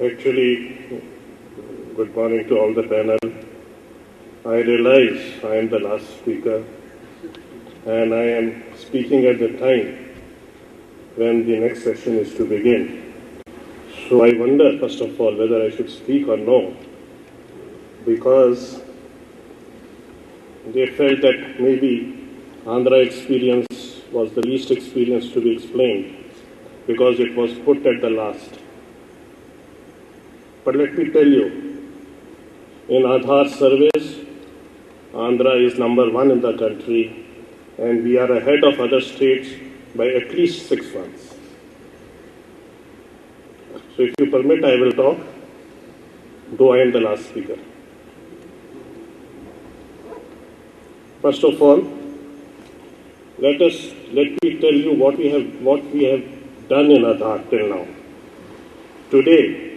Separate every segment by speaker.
Speaker 1: Actually, good morning to all the panel. I realize I am the last speaker and I am speaking at the time when the next session is to begin. So I wonder, first of all, whether I should speak or no, because they felt that maybe Andhra experience was the least experience to be explained because it was put at the last. But let me tell you, in Aadhaar service, Andhra is number 1 in the country and we are ahead of other states by at least 6 months. So if you permit, I will talk, though I am the last speaker. First of all, let me tell you what we have done in Aadhaar till now. Today,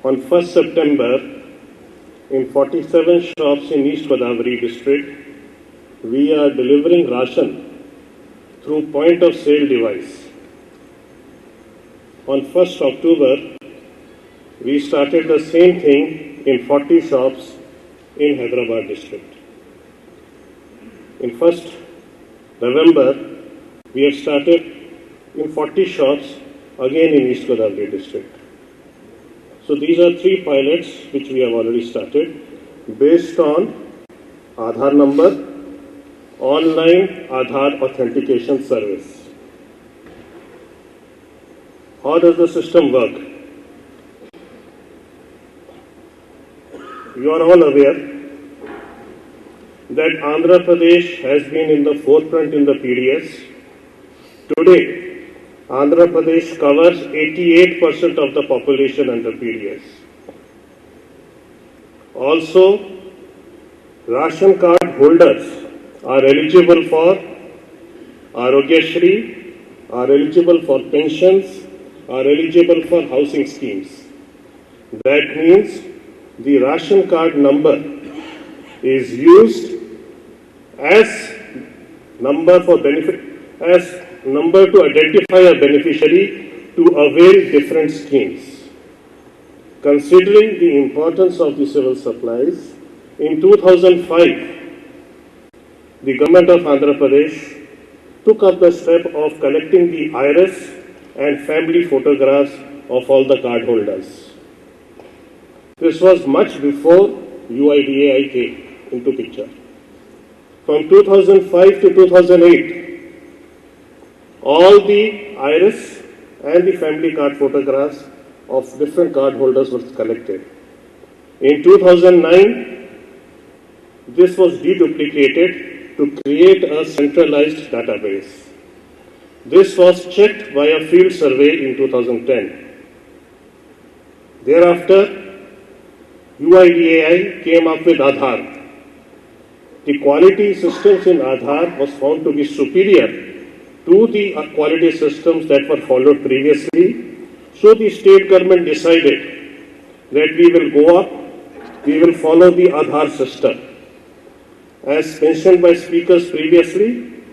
Speaker 1: on 1st September, in 47 shops in East Godavari district, we are delivering ration through point of sale device. On 1st October, we started the same thing in 40 shops in Hyderabad district. In 1st November, we have started in 40 shops again in East Godavari district. So these are 3 pilots which we have already started based on Aadhaar number, online Aadhaar authentication service. How does the system work? You are all aware that Andhra Pradesh has been in the forefront in the PDS. Today, Andhra Pradesh covers 88% of the population under PDS. Also, ration card holders are eligible for Aarogyasri, are eligible for pensions, are eligible for housing schemes. That means the ration card number is used as number for benefit, as number to identify a beneficiary to avail different schemes. Considering the importance of the civil supplies, in 2005, the government of Andhra Pradesh took up the step of collecting the iris and family photographs of all the card holders. This was much before UIDAI came into picture. From 2005 to 2008, all the iris and the family card photographs of different card holders were collected. In 2009, this was deduplicated to create a centralized database. This was checked by a field survey in 2010. Thereafter, UIDAI came up with Aadhaar. The quality systems in Aadhaar was found to be superior to the quality systems that were followed previously. So the state government decided that we will go up, we will follow the Aadhaar system. As mentioned by speakers previously,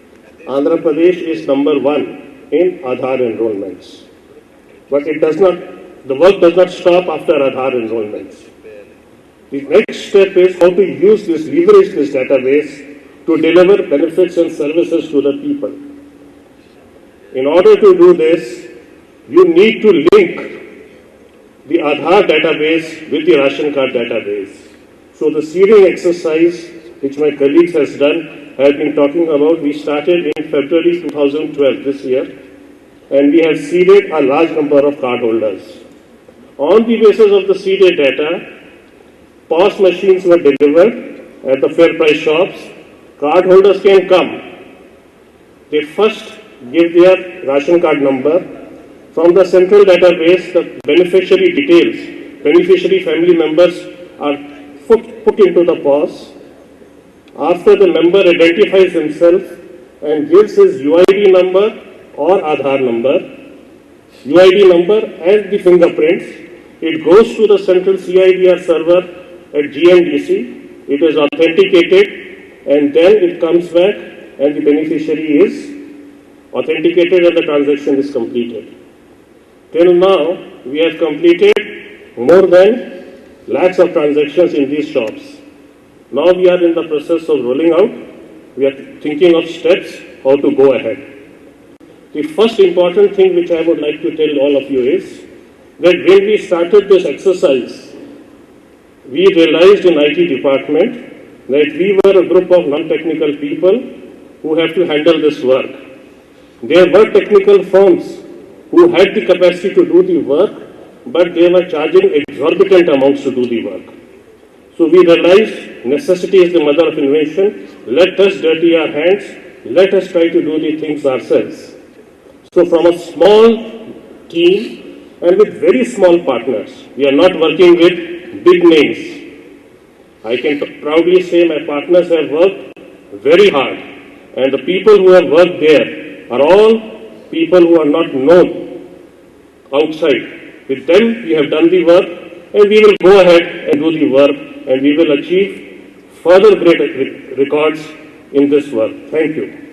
Speaker 1: Andhra Pradesh is number 1 in Aadhaar enrollments. But the work does not stop after Aadhaar enrollments. The next step is how to leverage this database to deliver benefits and services to the people. In order to do this, you need to link the Aadhaar database with the ration card database. So the seeding exercise, which my colleagues has been talking about, we started in February 2012 this year, and we have seeded a large number of card holders. On the basis of the seeded data, POS machines were delivered at the fair price shops. Card holders can come. They first give their ration card number. From the central database, the beneficiary details, beneficiary family members are put into the POS. After the member identifies himself and gives his UID number or Aadhaar number, UID number and the fingerprints, it goes to the central CIDR server at GNDC, it is authenticated, and then it comes back and the beneficiary is authenticated and the transaction is completed. Till now, we have completed more than lakhs of transactions in these shops. Now we are in the process of rolling out. We are thinking of steps how to go ahead. The first important thing which I would like to tell all of you is that when we started this exercise, we realized in IT department that we were a group of non-technical people who have to handle this work. There were technical firms who had the capacity to do the work, but they were charging exorbitant amounts to do the work. So we realized necessity is the mother of invention. Let us dirty our hands. Let us try to do the things ourselves. So from a small team and with very small partners, we are not working with big names. I can proudly say my partners have worked very hard, and the people who have worked there are all people who are not known outside. With them, we have done the work, and we will go ahead and do the work, and we will achieve further great records in this work. Thank you.